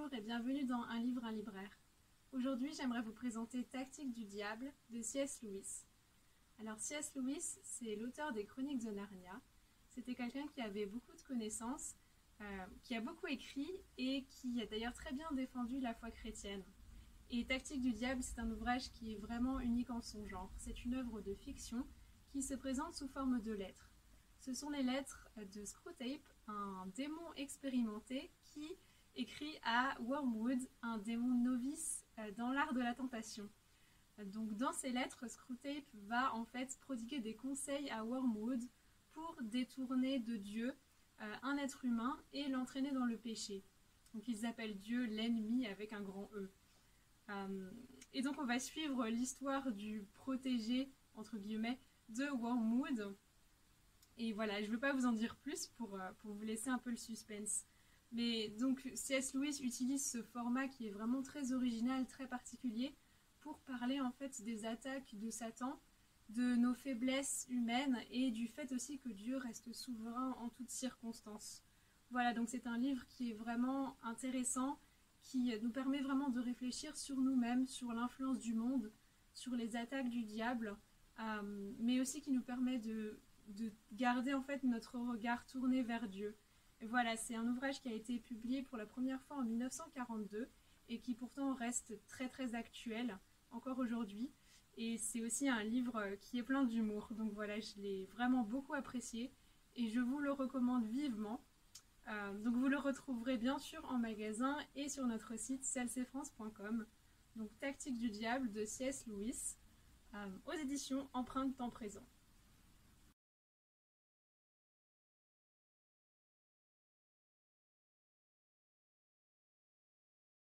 Bonjour et bienvenue dans Un livre, un libraire. Aujourd'hui, j'aimerais vous présenter Tactique du diable de C.S. Lewis. Alors C.S. Lewis, c'est l'auteur des Chroniques de Narnia. C'était quelqu'un qui avait beaucoup de connaissances, qui a beaucoup écrit et qui a d'ailleurs très bien défendu la foi chrétienne. Et Tactique du diable, c'est un ouvrage qui est vraiment unique en son genre. C'est une œuvre de fiction qui se présente sous forme de lettres. Ce sont les lettres de Screwtape, un démon expérimenté qui écrit à Wormwood, un démon novice dans l'art de la tentation. Donc dans ces lettres, Screwtape va en fait prodiguer des conseils à Wormwood pour détourner de Dieu un être humain et l'entraîner dans le péché. Donc ils appellent Dieu l'ennemi avec un grand E. Et donc on va suivre l'histoire du protégé, entre guillemets, de Wormwood. Et voilà, je ne veux pas vous en dire plus pour vous laisser un peu le suspense. Mais donc C.S. Lewis utilise ce format qui est vraiment très original, très particulier, pour parler en fait des attaques de Satan, de nos faiblesses humaines et du fait aussi que Dieu reste souverain en toutes circonstances. Voilà, donc c'est un livre qui est vraiment intéressant, qui nous permet vraiment de réfléchir sur nous-mêmes, sur l'influence du monde, sur les attaques du diable, mais aussi qui nous permet de garder en fait notre regard tourné vers Dieu. Et voilà, c'est un ouvrage qui a été publié pour la première fois en 1942 et qui pourtant reste très très actuel encore aujourd'hui. Et c'est aussi un livre qui est plein d'humour. Donc voilà, je l'ai vraiment beaucoup apprécié et je vous le recommande vivement. Donc vous le retrouverez bien sûr en magasin et sur notre site clcfrance.com. Donc Tactique du diable de C.S. Lewis aux éditions Empreinte Temps Présent.